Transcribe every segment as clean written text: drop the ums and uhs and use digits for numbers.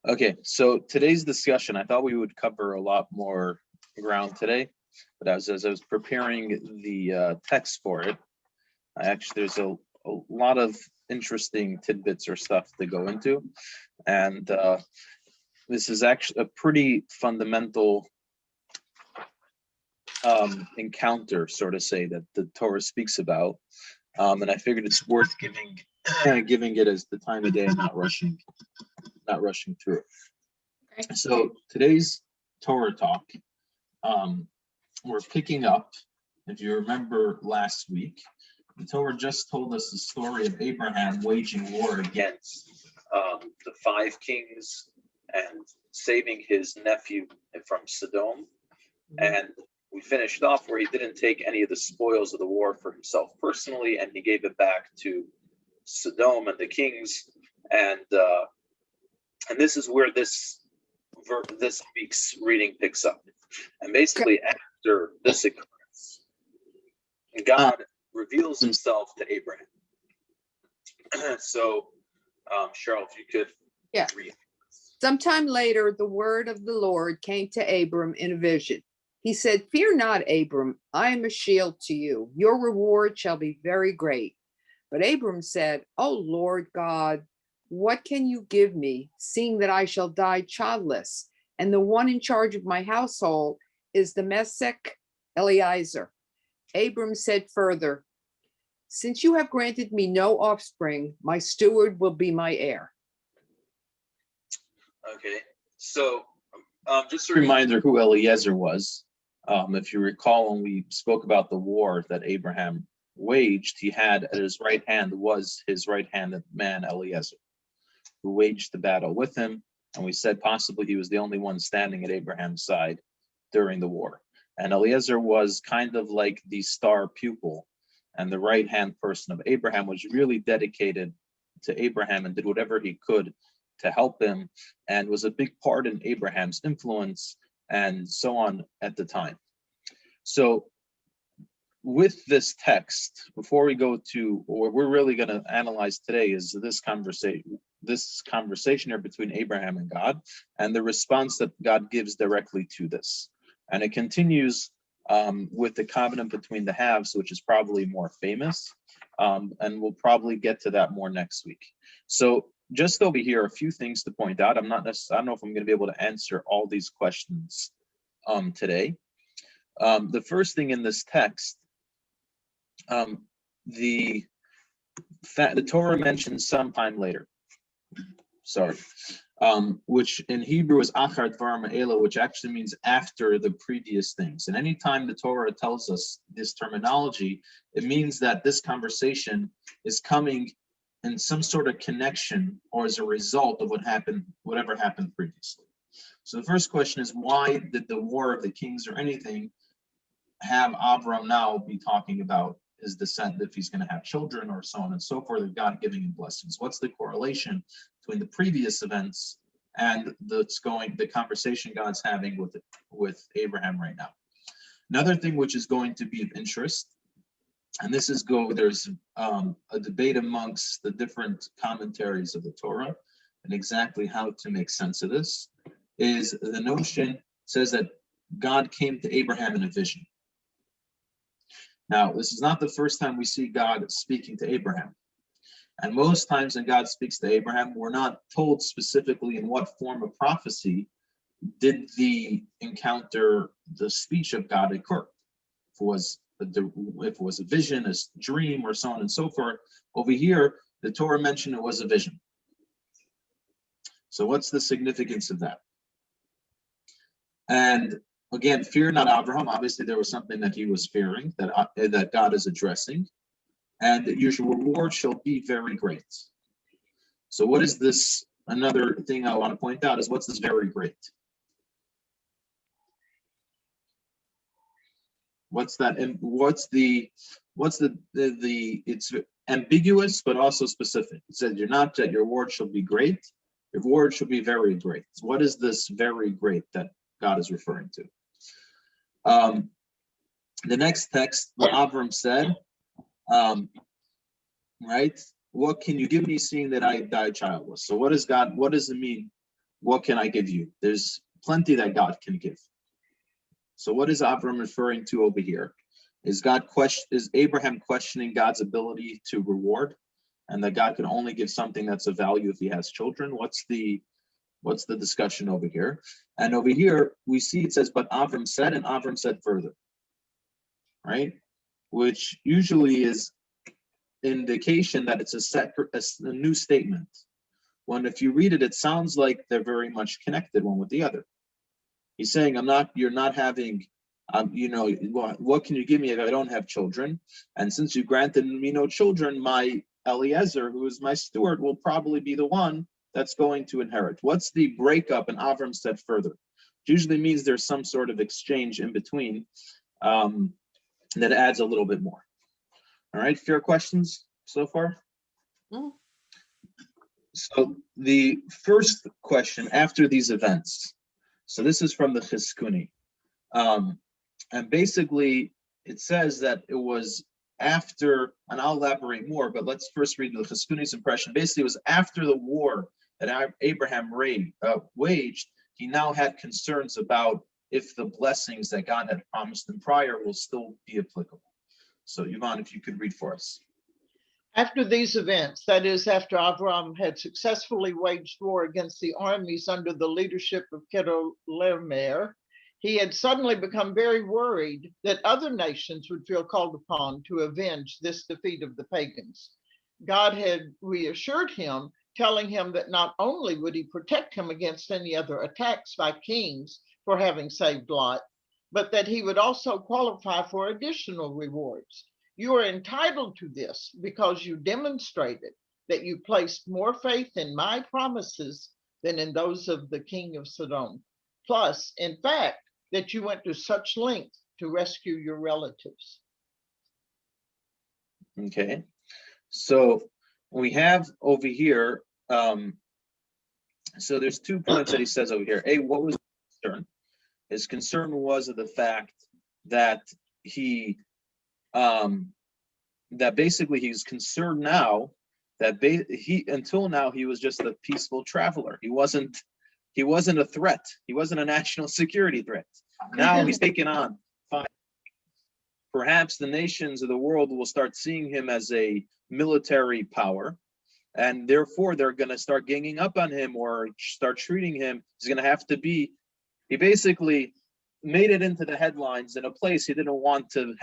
Okay, so today's discussion, I thought we would cover a lot more ground today, but as I was preparing the text for it, there's a lot of interesting tidbits or stuff to go into, and this is actually a pretty fundamental encounter, sort of say, that the Torah speaks about, and I figured it's worth giving it as the time of day and not rushing through it. Okay. So today's Torah talk, we're picking up, if you remember last week, the Torah just told us the story of Abraham waging war against the five kings and saving his nephew from Sodom. And we finished off where he didn't take any of the spoils of the war for himself personally, and he gave it back to Sodom and the kings. And this is where this week's reading picks up. And basically, after this occurrence, God reveals himself to Abraham. So, Cheryl, if you could read. Sometime later, the word of the Lord came to Abram in a vision. He said, "Fear not, Abram, I am a shield to you. Your reward shall be very great." But Abram said, "O Lord God, what can you give me, seeing that I shall die childless? And the one in charge of my household is the Mesech Eliezer." Abram said further, "Since you have granted me no offspring, my steward will be my heir." Okay, so just a reminder who Eliezer was. If you recall, when we spoke about the war that Abraham waged, he had at his right hand was his right-handed man Eliezer, who waged the battle with him. And we said possibly he was the only one standing at Abraham's side during the war. And Eliezer was kind of like the star pupil and the right-hand person of Abraham, was really dedicated to Abraham and did whatever he could to help him, and was a big part in Abraham's influence and so on at the time. So with this text, before we go to what we're really going to analyze today, is this conversation here between Abraham and God, and the response that God gives directly to this. And it continues with the covenant between the halves, which is probably more famous, and we'll probably get to that more next week. So just over here, a few things to point out. I don't know if I'm going to be able to answer all these questions today. The first thing in this text, the Torah mentions sometime later. Which in Hebrew is achar dvar ma'ela, which actually means after the previous things. And anytime the Torah tells us this terminology, it means that this conversation is coming in some sort of connection or as a result of whatever happened previously. So the first question is, why did the war of the kings or anything have Avram now be talking about his descent, if he's going to have children or so on and so forth, God giving him blessings? What's the correlation between the previous events and the conversation God's having with Abraham right now? Another thing which is going to be of interest, and there's a debate amongst the different commentaries of the Torah and exactly how to make sense of this, is the notion says that God came to Abraham in a vision. Now, this is not the first time we see God speaking to Abraham. And most times when God speaks to Abraham, we're not told specifically in what form of prophecy did the encounter, the speech of God occur. If it was a vision, a dream, or so on and so forth. Over here, the Torah mentioned it was a vision. So what's the significance of that? And again, fear not, Abraham. Obviously, there was something that he was fearing that God is addressing, and that your reward shall be very great. So, what is this? Another thing I want to point out is, what's this very great? What's that? And it's ambiguous but also specific. It says you're not that your reward shall be great. Your reward shall be very great. What is this very great that God is referring to? The next text, Avram said, right? What can you give me, seeing that I died childless? So what does it mean what can I give you? There's plenty that God can give. So what is Avram referring to over here? Is Abraham questioning God's ability to reward, and that God can only give something that's of value if he has children? What's the discussion over here? And over here we see it says, but Avram said, and Avram said further, right? Which usually is indication that it's a new statement. When if you read it, it sounds like they're very much connected one with the other. He's saying, you're not having, what can you give me if I don't have children? And since you granted me no children, my Eliezer, who is my steward, will probably be the one that's going to inherit. What's the breakup? And Avram said further. It usually means there's some sort of exchange in between that adds a little bit more. All right, fair questions so far? Mm. So the first question after these events, so this is from the Chizkuni, and basically it says that it was after, and I'll elaborate more, but let's first read the Chizkuni's impression. Basically, it was after the war that Abraham waged, he now had concerns about if the blessings that God had promised him prior will still be applicable. So Yvonne, if you could read for us. After these events, that is, after Avram had successfully waged war against the armies under the leadership of Chedorlaomer, he had suddenly become very worried that other nations would feel called upon to avenge this defeat of the pagans. God had reassured him, telling him that not only would he protect him against any other attacks by kings for having saved Lot, but that he would also qualify for additional rewards. You are entitled to this because you demonstrated that you placed more faith in my promises than in those of the king of Sodom. Plus, in fact, that you went to such lengths to rescue your relatives. Okay, so we have over here, so there's 2 points that he says over here. A, what was his concern? His concern was of the fact that that basically he's concerned now that until now he was just a peaceful traveler. He wasn't a threat. He wasn't a national security threat. Now he's taken on. Perhaps the nations of the world will start seeing him as a military power, and therefore they're going to start ganging up on him or start treating him. He's going to have to be. He basically made it into the headlines in a place he didn't want to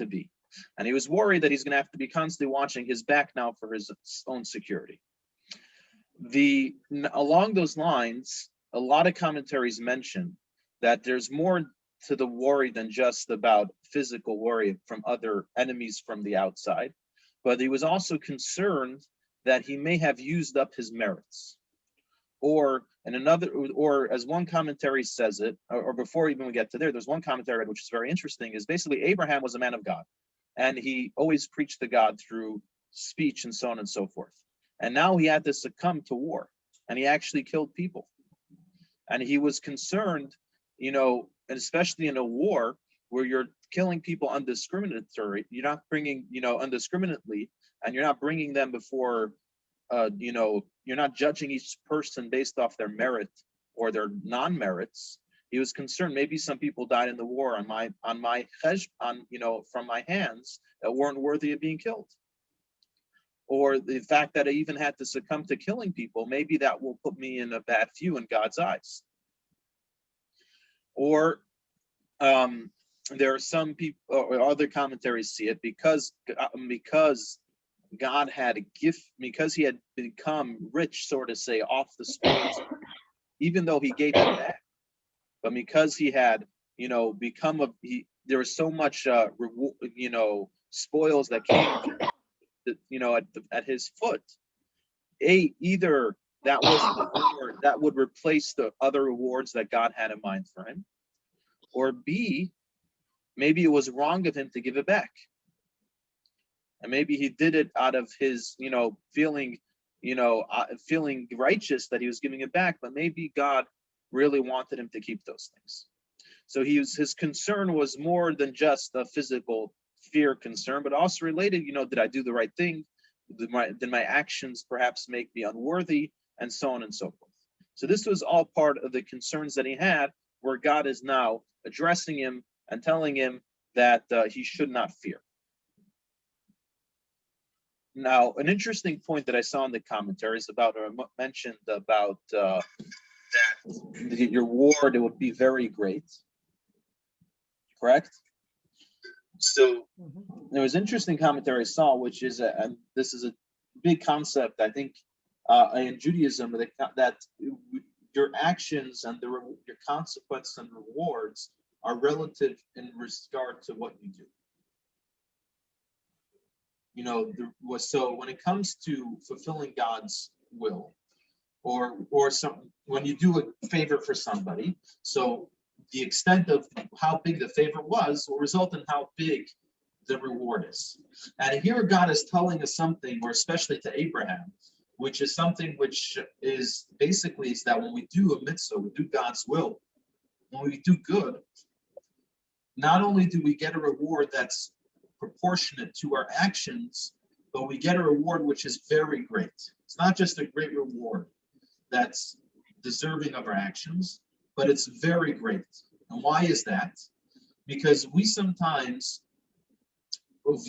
be. And he was worried that he's going to have to be constantly watching his back now for his own security. Along those lines, a lot of commentaries mention that there's more to the worry than just about physical worry from other enemies from the outside, but he was also concerned that he may have used up his merits. Or as one commentary says it, or before even we get to there's one commentary which is very interesting, is basically Abraham was a man of God, and he always preached to God through speech and so on and so forth. And now he had to succumb to war, and he actually killed people. And he was concerned, and especially in a war where you're killing people undiscriminately, you're not bringing, undiscriminately, and you're not bringing them before, you're not judging each person based off their merit or their non-merits. He was concerned maybe some people died in the war from my hands that weren't worthy of being killed. Or the fact that I even had to succumb to killing people, maybe that will put me in a bad view in God's eyes. Or there are some people, or other commentaries see it, because God had a gift, because he had become rich, so to say, off the spoils, even though he gave it back. But because he had, there was so much, spoils that came, at his foot. Either that was the reward that would replace the other rewards that God had in mind for him, or B, maybe it was wrong of him to give it back. And maybe he did it out of his, feeling righteous that he was giving it back, but maybe God really wanted him to keep those things. So his concern was more than just a physical fear concern, but also related, did I do the right thing? Did my actions perhaps make me unworthy? And so on and so forth. So this was all part of the concerns that he had, where God is now addressing him and telling him that he should not fear. Now, an interesting point that I saw in the commentaries about, or mentioned about that your reward, it would be very great. Correct? So there was interesting commentary I saw, which is, and this is a big concept, I think, in Judaism, that your actions and your consequences and rewards are relative in regard to what you do. You know, so when it comes to fulfilling God's will, or when you do a favor for somebody, so the extent of how big the favor was will result in how big the reward is. And here God is telling us something, or especially to Abraham, which is something which is basically is that when we do a mitzvah, we do God's will, when we do good, not only do we get a reward that's proportionate to our actions, but we get a reward which is very great. It's not just a great reward that's deserving of our actions, but it's very great. And why is that? Because we sometimes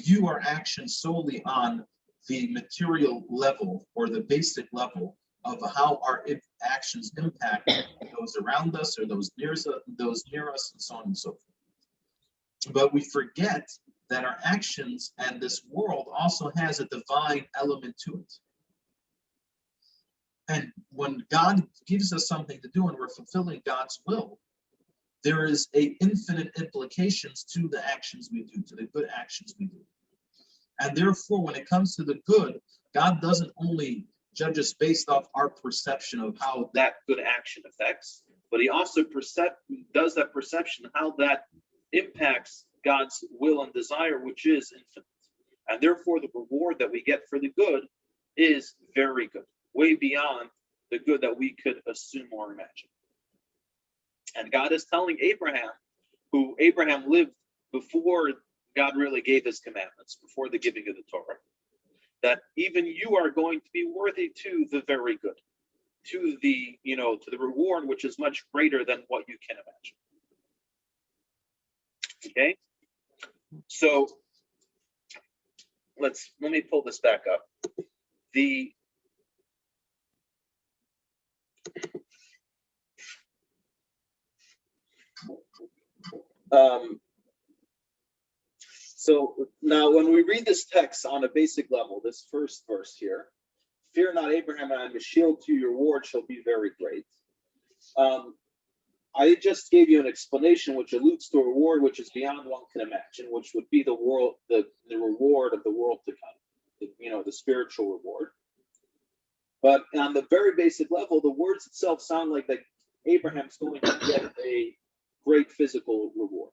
view our actions solely on the material level or the basic level of how our actions impact those around us or those near us, and so on and so forth. But we forget that our actions and this world also has a divine element to it. And when God gives us something to do and we're fulfilling God's will, there is infinite implications to the actions we do, to the good actions we do. And therefore, when it comes to the good, God doesn't only judge us based off our perception of how that good action affects, but he also does that perception, how that impacts God's will and desire, which is infinite. And therefore, the reward that we get for the good is very good, way beyond the good that we could assume or imagine. And God is telling Abraham, who Abraham lived before God really gave his commandments, before the giving of the Torah, that even you are going to be worthy to the very good, to the, to the reward, which is much greater than what you can imagine. Okay? So let me pull this back up. So now when we read this text on a basic level, this first verse here, fear not, Abraham, I am a shield to you, your reward shall be very great. I just gave you an explanation which alludes to a reward which is beyond one can imagine, which would be the reward of the world to come, the spiritual reward. But on the very basic level, the words itself sound like that Abraham's going to get a great physical reward.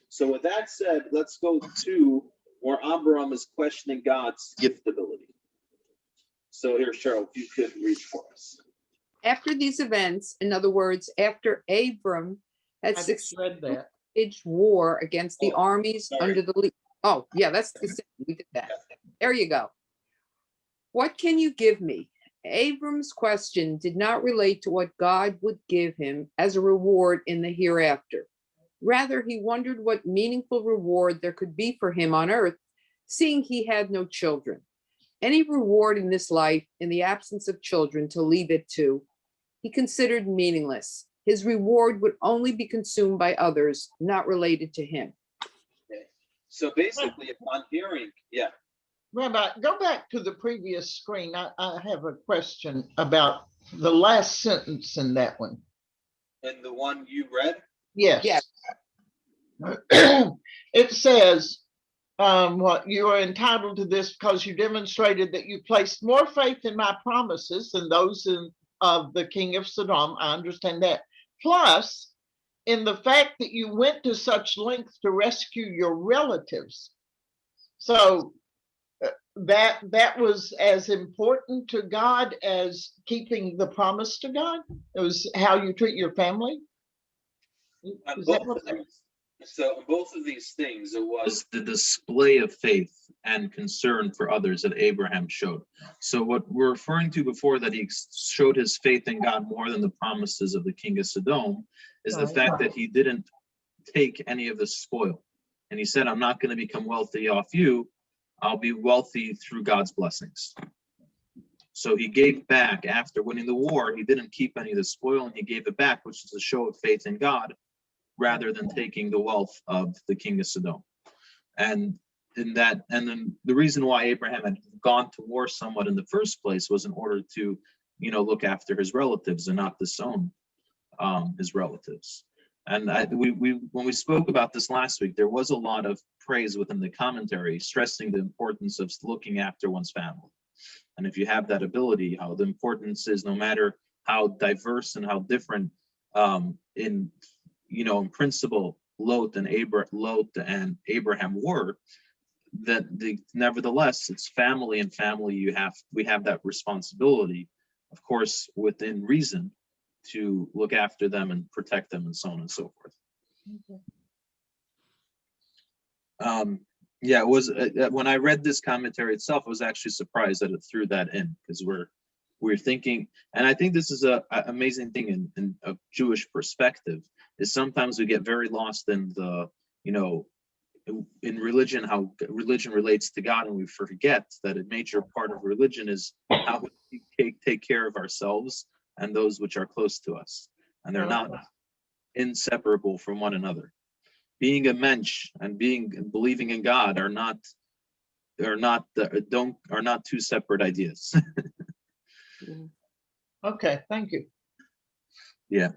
So with that said, let's go to where Abraham is questioning God's giftability. So here, Cheryl, if you could read for us. After these events, in other words, after Abram had successfully waged war against the armies under the that's the same. We did that. There you go. What can you give me? Abram's question did not relate to what God would give him as a reward in the hereafter. Rather, he wondered what meaningful reward there could be for him on earth, seeing he had no children. Any reward in this life, in the absence of children to leave it to, he considered meaningless. His reward would only be consumed by others, not related to him. Okay. So basically, upon hearing, Rabbi, go back to the previous screen. I have a question about the last sentence in that one. And the one you read? Yes. It says, you are entitled to this because you demonstrated that you placed more faith in my promises than those of the king of Sodom. I understand that. Plus, in the fact that you went to such lengths to rescue your relatives. So that was as important to God as keeping the promise to God. It was how you treat your family. So both of these things, it was the display of faith and concern for others that Abraham showed. So what we're referring to before, that he showed his faith in God more than the promises of the king of Sodom, is the fact that he didn't take any of the spoil. And he said, I'm not going to become wealthy off you. I'll be wealthy through God's blessings. So he gave back after winning the war. He didn't keep any of the spoil, and he gave it back, which is a show of faith in God, rather than taking the wealth of the king of Sodom. And then the reason why Abraham had gone to war somewhat in the first place was in order to, look after his relatives and not disown his relatives. And when we spoke about this last week, there was a lot of praise within the commentary, stressing the importance of looking after one's family. And if you have that ability, how the importance is, no matter how diverse and how different in principle Lot and Abraham were, that nevertheless it's family, and family we have that responsibility, of course, within reason, to look after them and protect them and so on and so forth. Okay. It was when I read this commentary itself, I was actually surprised that it threw that in, because we're thinking, and I think this is a amazing thing in a Jewish perspective, is sometimes we get very lost in the in religion, how religion relates to God, and we forget that a major part of religion is how we take care of ourselves and those which are close to us, and they're not inseparable from one another. Being a mensch and believing in God are not two separate ideas. Okay, thank you. Yeah.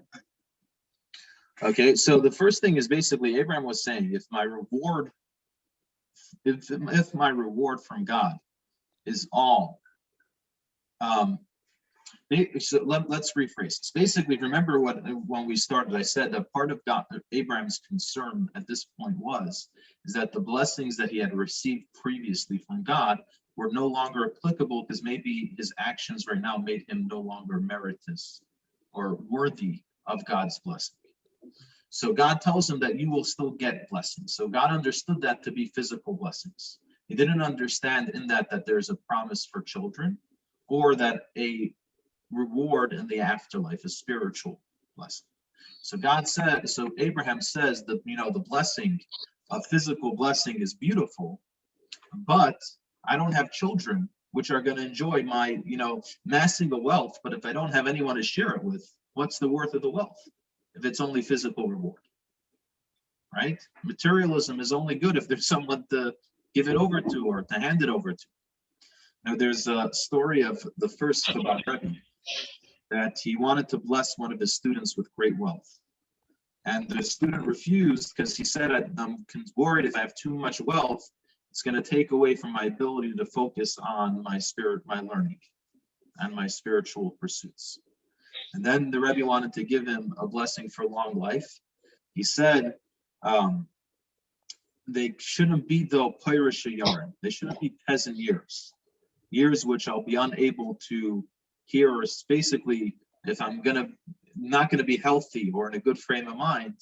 Okay, so the first thing is basically Abraham was saying, if my reward from God is all, so let's rephrase this. Basically, remember when we started, I said that part of Abraham's concern at this point is that the blessings that he had received previously from God were no longer applicable, because maybe his actions right now made him no longer meritorious or worthy of God's blessing. So God tells him that you will still get blessings. So God understood that to be physical blessings. He didn't understand in that there's a promise for children, or that a reward in the afterlife, a spiritual blessing. So Abraham says that, the blessing, a physical blessing, is beautiful, but I don't have children which are going to enjoy my, massing the wealth. But if I don't have anyone to share it with, what's the worth of the wealth if it's only physical reward? Right? Materialism is only good if there's someone to give it over to, or to hand it over to. Now, there's a story of the first Chabad Rebbe, that he wanted to bless one of his students with great wealth. And the student refused, because he said, I'm worried if I have too much wealth, it's going to take away from my ability to focus on my learning, and my spiritual pursuits. And then the Rebbe wanted to give him a blessing for long life. He said, they shouldn't be Pirish Yarim. They shouldn't be peasant years which I'll be unable to hear, or basically, if I'm not gonna be healthy or in a good frame of mind,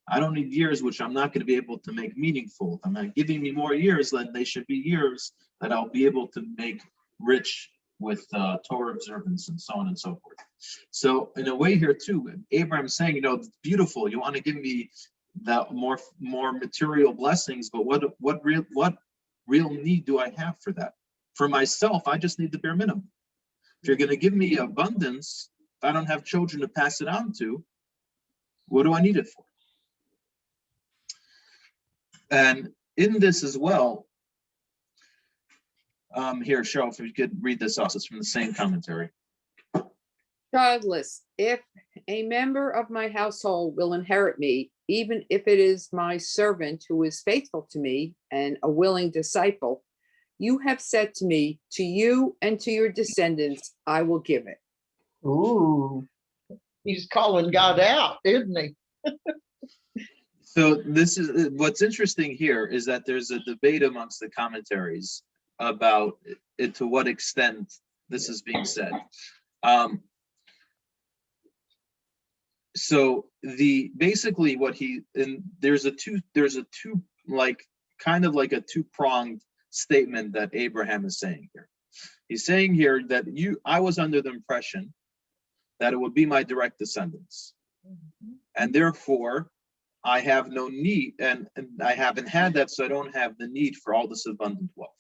I don't need years which I'm not going to be able to make meaningful. If I'm not giving me more years, then they should be years that I'll be able to make rich with Torah observance and so on and so forth. So in a way here too, Abraham's saying, it's beautiful. You want to give me that more material blessings, but what real need do I have for that? For myself, I just need the bare minimum. If you're going to give me abundance, if I don't have children to pass it on to, what do I need it for? And in this as well, here, Cheryl, if you could read this also, it's from the same commentary. Childless, if a member of my household will inherit me, even if it is my servant who is faithful to me and a willing disciple, you have said to me, to you and to your descendants, I will give it. Ooh, he's calling God out, isn't he? So this is what's interesting here, is that there's a debate amongst the commentaries about it, to what extent this is being said. So basically what there's a two like kind of like a two-pronged statement that Abraham is saying here. He's saying here that I was under the impression that it would be my direct descendants. And therefore I have no need, and I haven't had that, so I don't have the need for all this abundant wealth.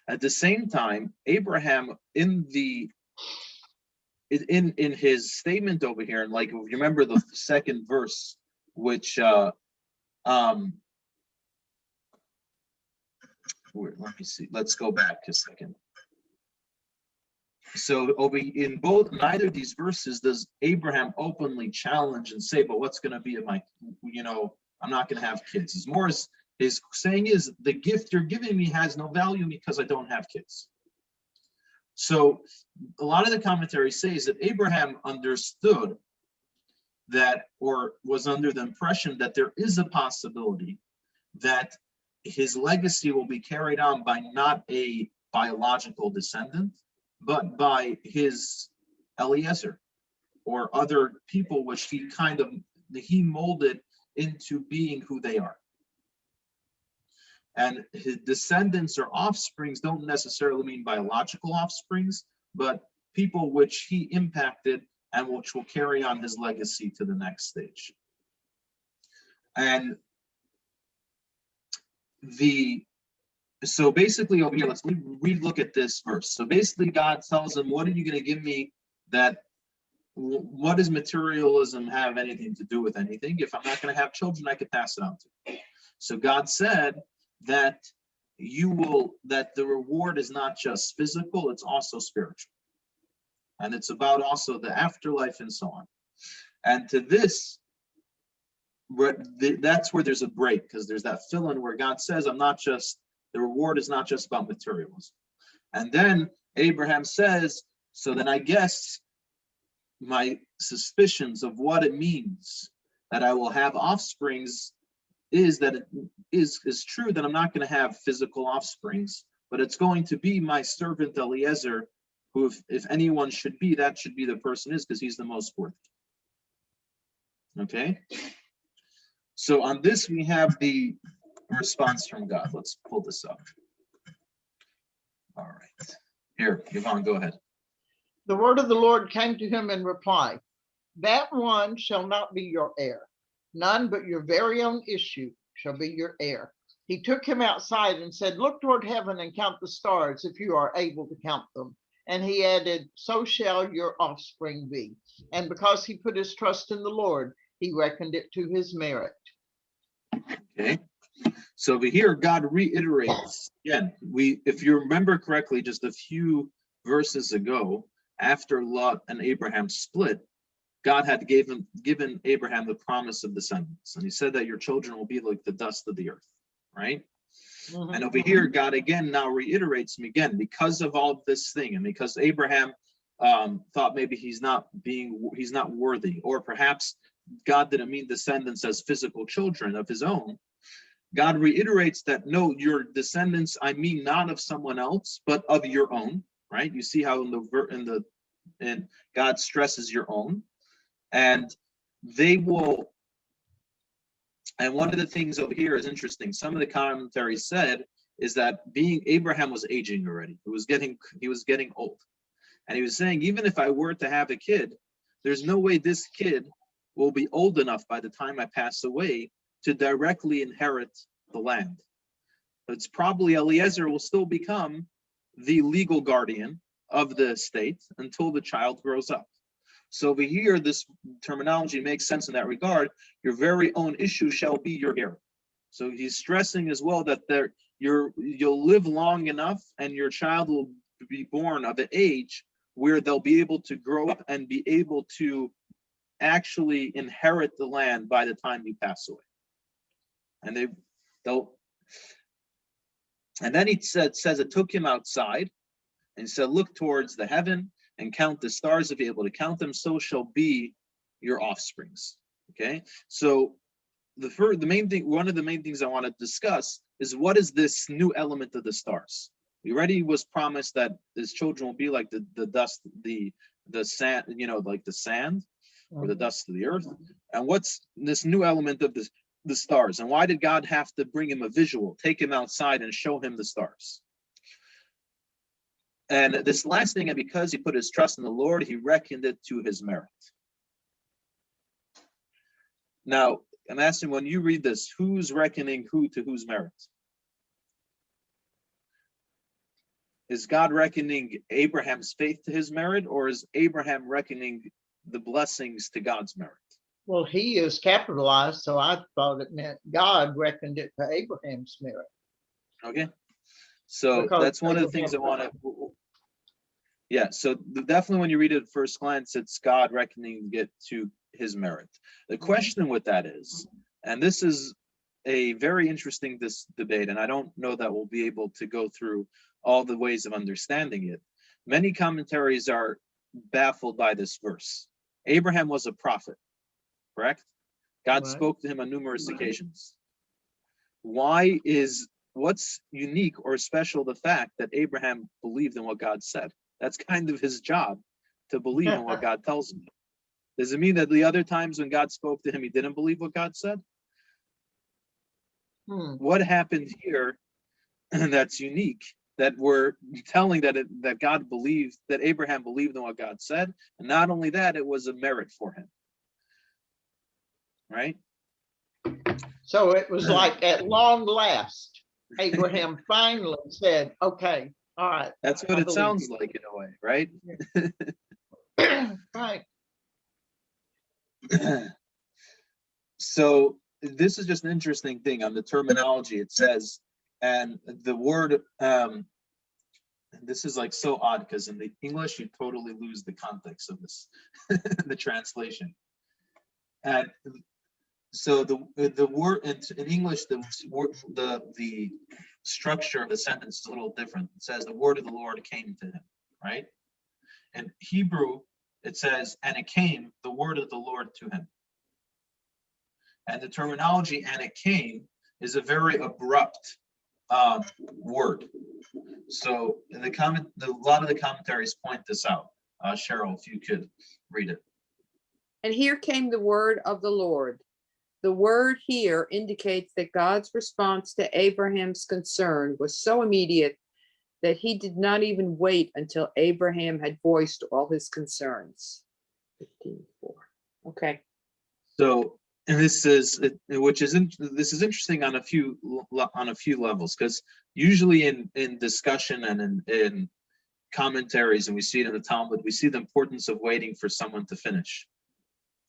At the same time, Abraham in his statement over here, and like if you remember the second verse, which let me see, let's go back a second. So in neither of these verses does Abraham openly challenge and say, but what's going to be of my, I'm not going to have kids. It's more his saying is, the gift you're giving me has no value because I don't have kids. So a lot of the commentary says that Abraham understood that, or was under the impression that there is a possibility that his legacy will be carried on by not a biological descendant, but by his Eliezer or other people which he molded into being who they are. And his descendants or offsprings don't necessarily mean biological offsprings, but people which he impacted and which will carry on his legacy to the next stage. And so basically over here, let's look at this verse. So basically God tells him, what are you going to give me what does materialism have anything to do with anything? If I'm not going to have children, I could pass it on to you. So God said that that the reward is not just physical, it's also spiritual. And it's about also the afterlife and so on. And to this, that's where there's a break, because there's that fill-in where God says, the reward is not just about materialism. And then Abraham says, so then I guess my suspicions of what it means that I will have offsprings is that it is true that I'm not going to have physical offsprings, but it's going to be my servant Eliezer, who if anyone should be, that should be the person is, because he's the most worthy. Okay? So on this, we have the response from God. Let's pull this up. All right. Here, Yvonne, go ahead. The word of the Lord came to him in reply, that one shall not be your heir. None but your very own issue shall be your heir. He took him outside and said, look toward heaven and count the stars if you are able to count them. And he added, so shall your offspring be. And because he put his trust in the Lord, he reckoned it to his merit. Okay. So over here, God reiterates again. If you remember correctly, just a few verses ago, after Lot and Abraham split, God had given Abraham the promise of descendants, and he said that your children will be like the dust of the earth, right? Mm-hmm. And over here, God again now reiterates him again because of all of this thing, and because Abraham thought maybe he's not worthy, or perhaps God didn't mean descendants as physical children of his own. God reiterates that no, your descendants, I mean not of someone else, but of your own, right? You see how in God stresses your own, and they will. And one of the things over here is interesting. Some of the commentaries said is that Abraham was aging already. He was getting old, and he was saying, even if I were to have a kid, there's no way this kid will be old enough by the time I pass away to directly inherit the land. It's probably Eliezer will still become the legal guardian of the estate until the child grows up. So over here, this terminology makes sense in that regard. Your very own issue shall be your heir. So he's stressing as well that you'll live long enough and your child will be born of an age where they'll be able to grow up and be able to actually inherit the land by the time you pass away. And then he says it took him outside and said, look towards the heaven and count the stars. If you're able to count them, so shall be your offsprings. Okay, so one of the main things I want to discuss is what is this new element of the stars. We already was promised that his children will be like the dust, the sand, like the sand. or the dust of the earth. And what's this new element of the stars? And why did God have to bring him a visual, take him outside and show him the stars? And this last thing, and because he put his trust in the Lord, he reckoned it to his merit. Now, I'm asking, when you read this, who's reckoning who to whose merit? Is God reckoning Abraham's faith to his merit, or is Abraham reckoning the blessings to God's merit? Well, he is capitalized, so I thought it meant God reckoned it to Abraham's merit. Okay. So Because that's one of the things I want to, yeah. So definitely when you read it at first glance, it's God reckoning it to his merit. The question with that is, and this is a very interesting debate, and I don't know that we'll be able to go through all the ways of understanding it. Many commentaries are baffled by this verse. Abraham was a prophet, correct? God spoke to him on numerous occasions. What's unique or special the fact that Abraham believed in what God said? That's kind of his job, to believe in what God tells him. Does it mean that the other times when God spoke to him, he didn't believe what God said? What happened here that's unique, that we're telling that God believed, that Abraham believed in what God said, and not only that, it was a merit for him, right? So it was like, at long last, Abraham finally said, okay, all right. That's what it sounds like in a way, right? Right. So this is just an interesting thing on the terminology. It says, and the word, this is like so odd because in the English, you totally lose the context of this, the translation. And so the word in English, the structure of the sentence is a little different. It says the word of the Lord came to him, right? In Hebrew, it says, and it came the word of the Lord to him. And the terminology "and it came" is a very abrupt word. So in a lot of the commentaries point this out. Cheryl, if you could read it. And here came the word of the Lord. The word here indicates that God's response to Abraham's concern was so immediate that he did not even wait until Abraham had voiced all his concerns. 15:4. Okay. So, and this is interesting on a few levels, because usually in discussion and in commentaries, and we see it in the Talmud, we see the importance of waiting for someone to finish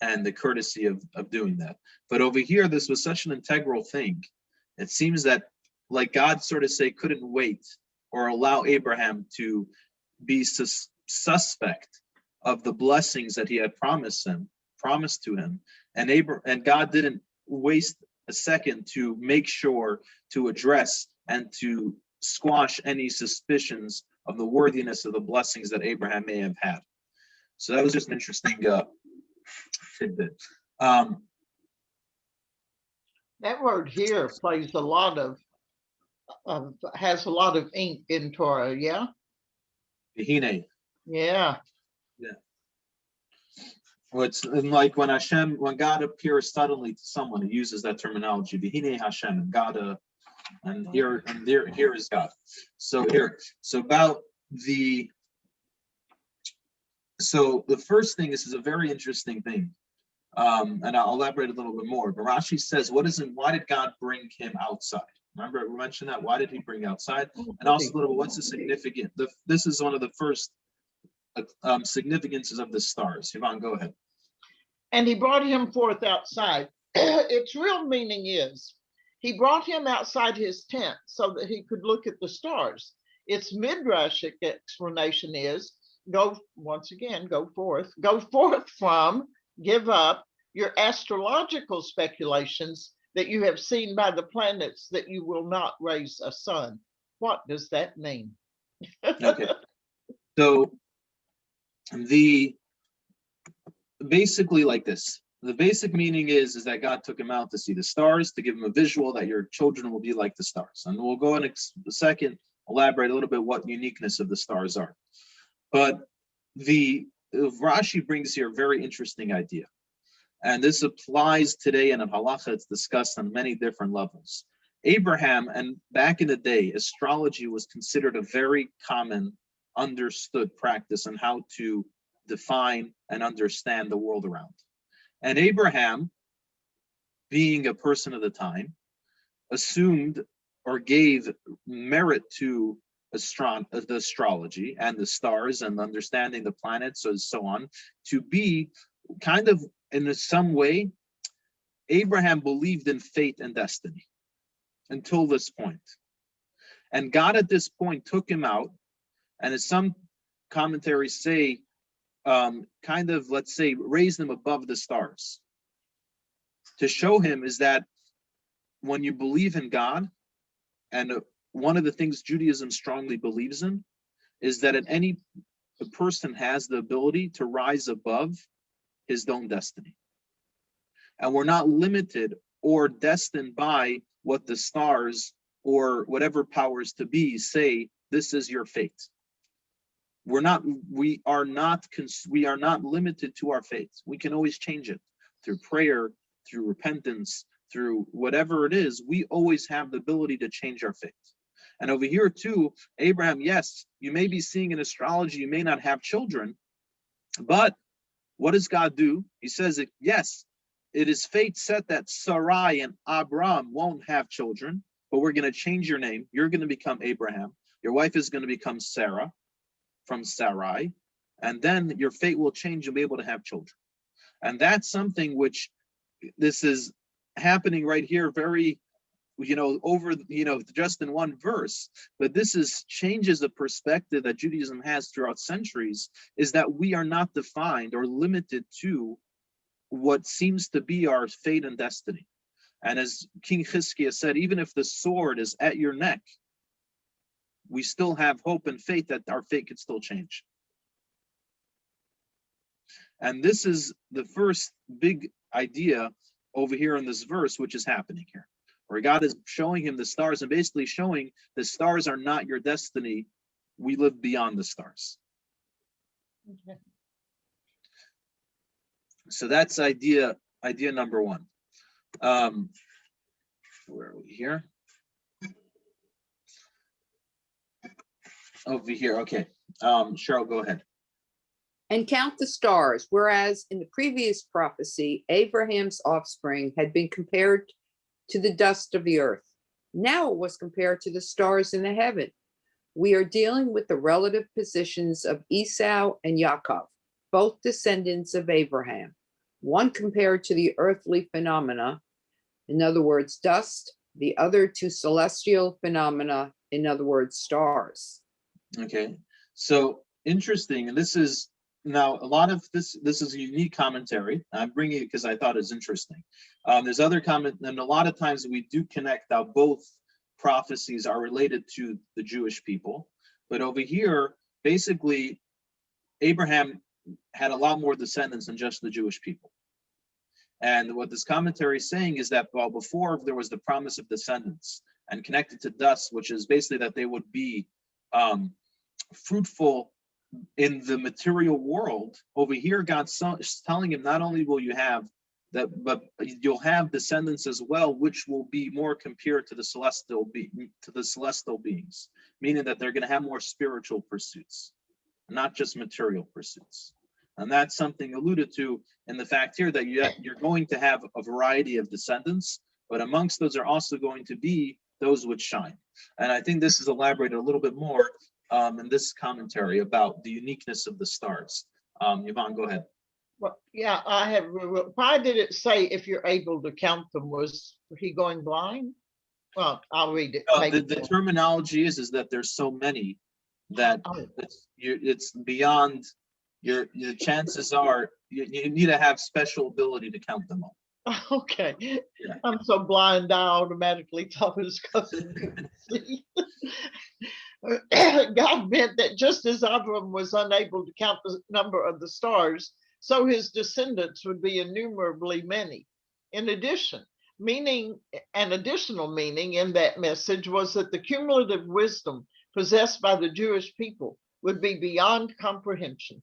and the courtesy of doing that. But over here, this was such an integral thing. It seems that, like, God sort of couldn't wait or allow Abraham to be suspect of the blessings that he had promised to him. And God didn't waste a second to make sure to address and to squash any suspicions of the worthiness of the blessings that Abraham may have had. So that was just an interesting tidbit. That word here plays a lot has a lot of ink in Torah, yeah? Vihine. Yeah. Yeah. Well, it's like when God appears suddenly to someone, he uses that terminology, Vihine Hashem, and God, and here is God. So the first thing, this is a very interesting thing. And I'll elaborate a little bit more. But Rashi says, why did God bring him outside? Remember, we mentioned that. Why did he bring outside? And also a little, what's the significance? This is one of the first significances of the stars. Yvonne, go ahead. And he brought him forth outside. Its real meaning is, he brought him outside his tent so that he could look at the stars. Its midrashic explanation is, go forth from, give up your astrological speculations that you have seen by the planets that you will not raise a son. What does that mean? Okay. So basically like this. The basic meaning is that God took him out to see the stars, to give him a visual that your children will be like the stars. And we'll go in a second, elaborate a little bit what uniqueness of the stars are. But the Rashi brings here a very interesting idea. And this applies today, and in halacha it's discussed on many different levels. Abraham, and back in the day, astrology was considered a very common, understood practice on how to define and understand the world around. And Abraham, being a person of the time, assumed or gave merit to the astrology and the stars and understanding the planets and so on to be kind of, in some way, Abraham believed in fate and destiny until this point. And God at this point took him out, and as some commentaries say, kind of, let's say, raised him above the stars to show him is that when you believe in God, and one of the things Judaism strongly believes in is that any person has the ability to rise above his own destiny. And we're not limited or destined by what the stars or whatever powers to be say, this is your fate. We are not limited to our fate. We can always change it through prayer, through repentance, through whatever it is. We always have the ability to change our fate. And over here too, Abraham, yes, you may be seeing in astrology, you may not have children, but what does God do? He says, yes, it is fate set that Sarai and Abram won't have children, but we're going to change your name. You're going to become Abraham. Your wife is going to become Sarah from Sarai. And then your fate will change. You'll be able to have children. And that's something which this is happening right here very, over, just in one verse. But this changes the perspective that Judaism has throughout centuries, is that we are not defined or limited to what seems to be our fate and destiny. And as King Chizkiah said, even if the sword is at your neck, we still have hope and faith that our fate could still change. And this is the first big idea over here in this verse, which is happening here, where God is showing him the stars and basically showing the stars are not your destiny. We live beyond the stars. Okay. So that's idea number one. Where are we here? Over here, okay. Cheryl, go ahead. And count the stars, whereas in the previous prophecy, Abraham's offspring had been compared to the dust of the earth. Now it was compared to the stars in the heaven. We are dealing with the relative positions of Esau and Yaakov, both descendants of Abraham, one compared to the earthly phenomena, in other words, dust, the other to celestial phenomena, in other words, stars. Okay, so interesting, and this is now a lot of this is a unique commentary. I'm bringing it because I thought it was interesting. There's other comment, and a lot of times we do connect how both prophecies are related to the Jewish people, but over here, basically, Abraham had a lot more descendants than just the Jewish people. And what this commentary is saying is that, well, before there was the promise of descendants and connected to dust, which is basically that they would be fruitful in the material world. Over here, God's telling him not only will you have that, but you'll have descendants as well, which will be more compared to the celestial beings, meaning that they're going to have more spiritual pursuits, not just material pursuits. And that's something alluded to in the fact here that you're going to have a variety of descendants, but amongst those are also going to be those which shine. And I think this is elaborated a little bit more in this commentary about the uniqueness of the stars. Yvonne, go ahead. Well, yeah, I have. Why did it say if you're able to count them? Was he going blind? Well, I'll read it. The terminology is that there's so many that it's beyond your chances are you need to have special ability to count them all. Okay, yeah. I'm so blind I automatically thought his cousin could see. God meant that just as Abram was unable to count the number of the stars, so his descendants would be innumerably many. In addition, an additional meaning in that message was that the cumulative wisdom possessed by the Jewish people would be beyond comprehension.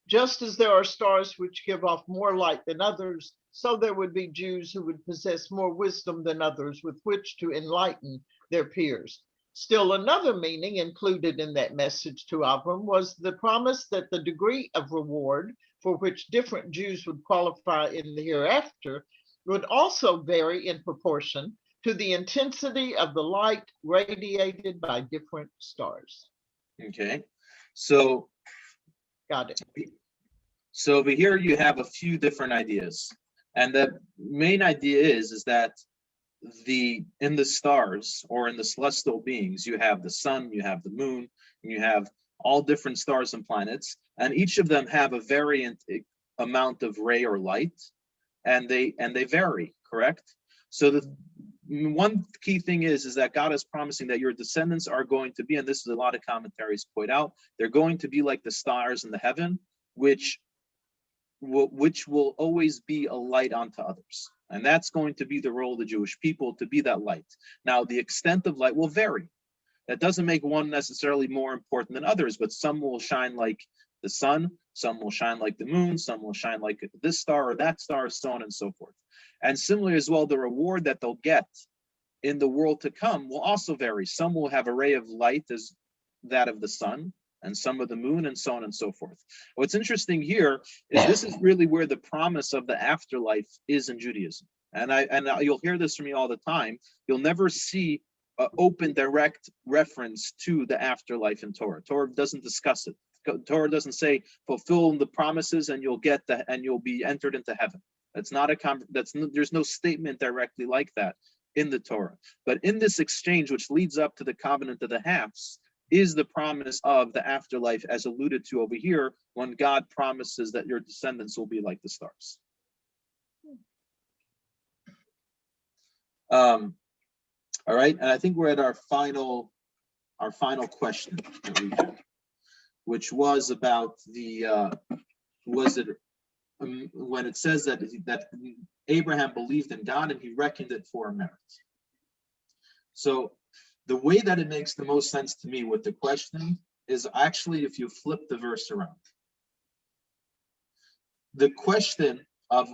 Just as there are stars which give off more light than others, so there would be Jews who would possess more wisdom than others with which to enlighten their peers. Still another meaning included in that message to Abram was the promise that the degree of reward for which different Jews would qualify in the hereafter would also vary in proportion to the intensity of the light radiated by different stars. Okay, so Got it. so over here you have a few different ideas, and the main idea is that in the stars or in the celestial beings, you have the sun, you have the moon, and you have all different stars and planets, and each of them have a variant amount of ray or light, and they vary, correct? So the one key thing is that God is promising that your descendants are going to be, and this is a lot of commentaries point out, they're going to be like the stars in the heaven, which will always be a light unto others. And that's going to be the role of the Jewish people, to be that light. Now, the extent of light will vary. That doesn't make one necessarily more important than others, but some will shine like the sun, some will shine like the moon, some will shine like this star or that star, so on and so forth. And similarly as well, the reward that they'll get in the world to come will also vary. Some will have a ray of light as that of the sun, and some of the moon, and so on and so forth. What's interesting here is this is really where the promise of the afterlife is in Judaism. And you'll hear this from me all the time. You'll never see an open, direct reference to the afterlife in Torah. Torah doesn't discuss it. Torah doesn't say fulfill the promises and you'll be entered into heaven. That's not there's no statement directly like that in the Torah. But in this exchange, which leads up to the covenant of the halves, is the promise of the afterlife, as alluded to over here, when God promises that your descendants will be like the stars. All right, and I think we're at our final question that we had, which was about when it says that Abraham believed in God and he reckoned it for a merit. So the way that it makes the most sense to me with the question is actually if you flip the verse around. The question of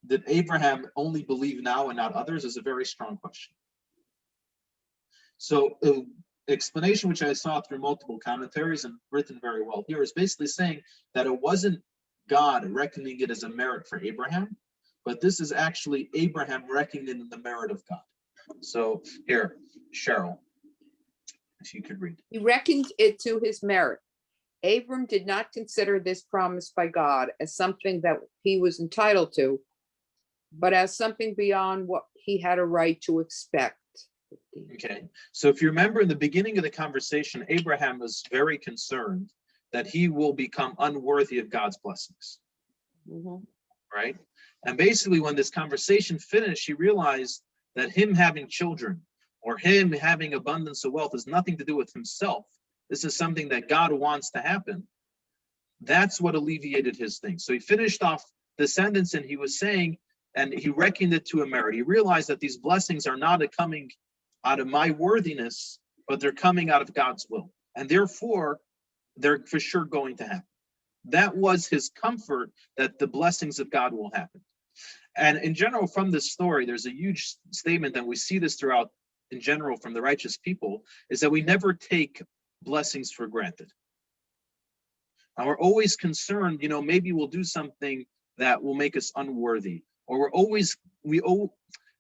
did Abraham only believe now and not others is a very strong question. So explanation which I saw through multiple commentaries and written very well here is basically saying that it wasn't God reckoning it as a merit for Abraham, but this is actually Abraham reckoning it in the merit of God. So here, Cheryl, if you could read. He reckoned it to his merit. Abram did not consider this promise by God as something that he was entitled to, but as something beyond what he had a right to expect. Okay, so if you remember in the beginning of the conversation, Abraham was very concerned that he will become unworthy of God's blessings, right? And basically when this conversation finished, he realized that him having children or him having abundance of wealth has nothing to do with himself. This is something that God wants to happen. That's what alleviated his thing. So he finished off the sentence and he was saying, and he reckoned it to a merit. He realized that these blessings are not coming out of my worthiness, but they're coming out of God's will. And therefore, they're for sure going to happen. That was his comfort, that the blessings of God will happen. And in general, from this story, there's a huge statement, and we see this throughout, in general, from the righteous people, is that we never take blessings for granted. And we're always concerned, maybe we'll do something that will make us unworthy. Or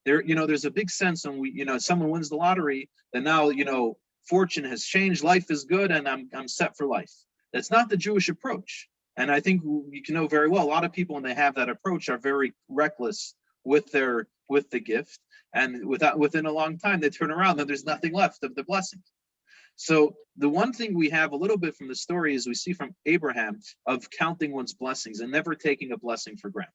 there's a big sense when someone wins the lottery, then now, fortune has changed, life is good, and I'm set for life. That's not the Jewish approach. And I think you can know very well, a lot of people, when they have that approach, are very reckless with the gift. And within a long time, they turn around and there's nothing left of the blessing. So the one thing we have a little bit from the story is we see from Abraham of counting one's blessings and never taking a blessing for granted.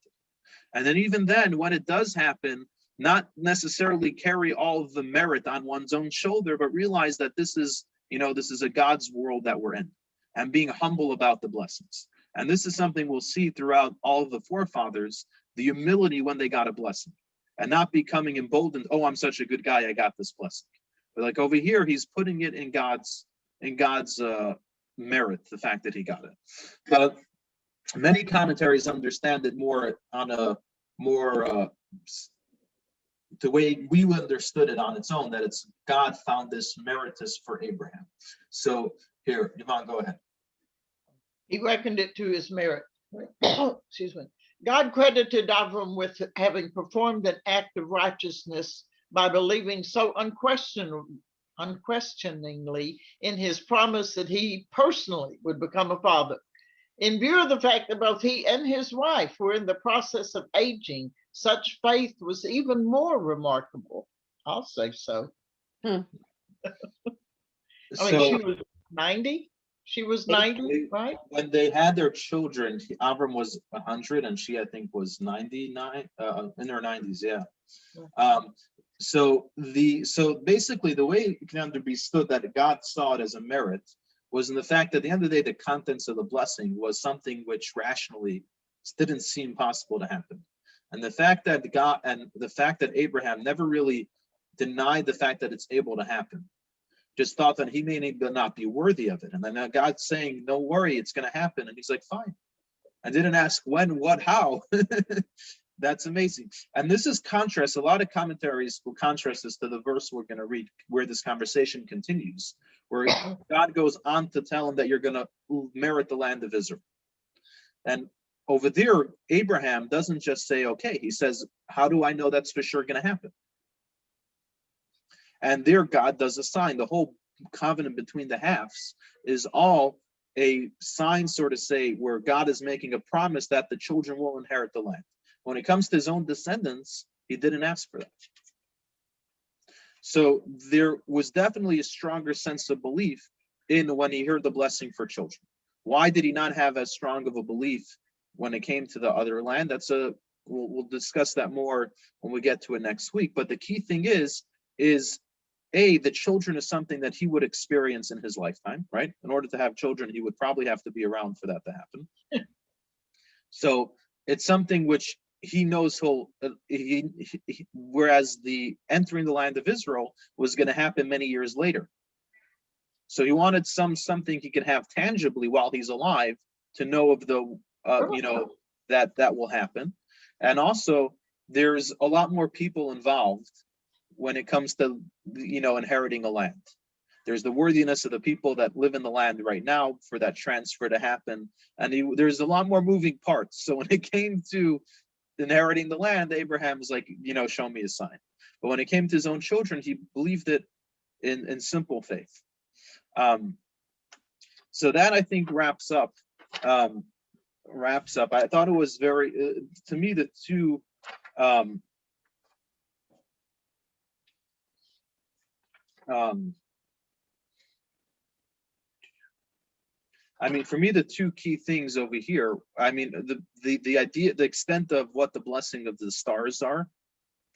And then even then, when it does happen, not necessarily carry all of the merit on one's own shoulder, but realize that this is a God's world that we're in, and being humble about the blessings. And this is something we'll see throughout all of the forefathers, the humility when they got a blessing, and not becoming emboldened, oh, I'm such a good guy, I got this blessing. But like over here, he's putting it in God's merit, the fact that he got it. But Many commentaries understand it more on a more the way we understood it on its own, that it's God found this meritorious for Abraham. So here, Yvonne, go ahead. He reckoned it to his merit. Excuse me. God credited Avram with having performed an act of righteousness by believing so unquestioningly in his promise that he personally would become a father. In view of the fact that both he and his wife were in the process of aging, such faith was even more remarkable. I'll say so. I mean, she was 90. She was 90, right? When they had their children, Avram was 100 and she, I think, was 99, in her 90s, yeah. So basically the way it can be stood that God saw it as a merit was in the fact that at the end of the day, the contents of the blessing was something which rationally didn't seem possible to happen. And the fact that Abraham never really denied the fact that it's able to happen, just thought that he may not be worthy of it. And then God's saying, don't worry, it's going to happen. And he's like, fine. I didn't ask when, what, how. That's amazing. And this is contrast. A lot of commentaries will contrast this to the verse we're going to read, where this conversation continues, where God goes on to tell him that you're going to merit the land of Israel. And over there, Abraham doesn't just say, okay, he says, how do I know that's for sure going to happen? And there God does a sign. The whole covenant between the halves is all a sign, sort of say, where God is making a promise that the children will inherit the land. When it comes to his own descendants, he didn't ask for that. So there was definitely a stronger sense of belief in when he heard the blessing for children. Why did he not have as strong of a belief when it came to the other land? We'll discuss that more when we get to it next week. But the key thing is the children is something that he would experience in his lifetime, right? In order to have children, he would probably have to be around for that to happen. So it's something which he knows whereas the entering the land of Israel was going to happen many years later. So he wanted something he could have tangibly while he's alive to know of that will happen. And also there's a lot more people involved when it comes to, inheriting a land. There's the worthiness of the people that live in the land right now for that transfer to happen. And there's a lot more moving parts. So when it came to inheriting the land, Abraham was like, show me a sign. But when it came to his own children, he believed it in simple faith. So that, I think, wraps up. I thought it was very, to me, the two for me, the two key things over here, the idea, the extent of what the blessing of the stars are,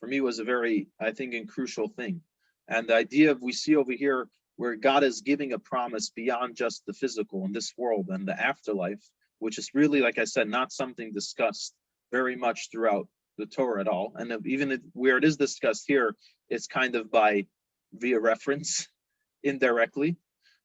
for me was a very, I think, and crucial thing. And the idea of, we see over here where God is giving a promise beyond just the physical in this world and the afterlife, which is really, like I said, not something discussed very much throughout the Torah at all. And even where it is discussed here, it's kind of via reference, indirectly.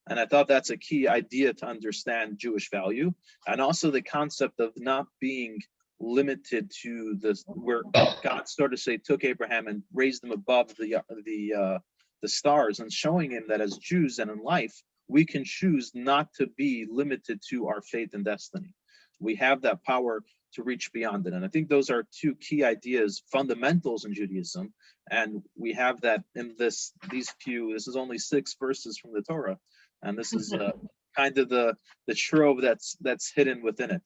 And I thought that's a key idea to understand Jewish value, and also the concept of not being limited to where God started to say took Abraham and raised him above the stars, and showing him that as Jews and in life we can choose not to be limited to our fate and destiny. We have that power to reach beyond it, and I think those are two key ideas, fundamentals in Judaism, and we have that in this is only 6 verses from the Torah. And this is kind of the trove that's hidden within it.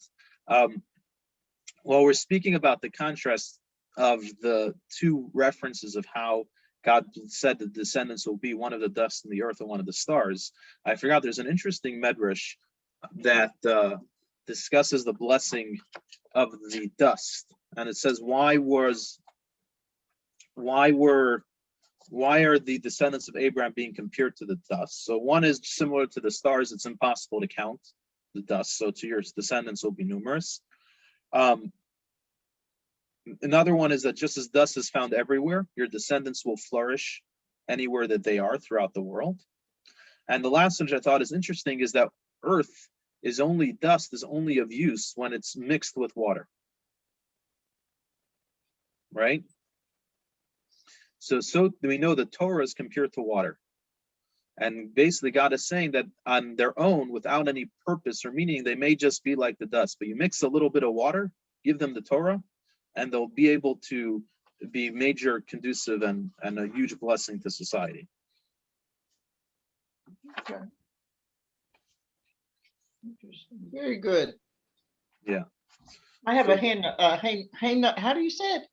While we're speaking about the contrast of the two references of how God said the descendants will be one of the dust in the earth and one of the stars, I forgot there's an interesting medrash that discusses the blessing of the dust, and it says why are the descendants of Abraham being compared to the dust? So one is similar to the stars. It's impossible to count the dust. So to your descendants will be numerous. Another one is that just as dust is found everywhere, your descendants will flourish anywhere that they are throughout the world. And the last one, which I thought is interesting, is that earth is only of use when it's mixed with water. Right? So we know that Torah is compared to water. And basically God is saying that on their own, without any purpose or meaning, they may just be like the dust. But you mix a little bit of water, give them the Torah, and they'll be able to be major conducive and a huge blessing to society. Okay. Interesting. Very good. Yeah. I have So- a hand, how do you say it?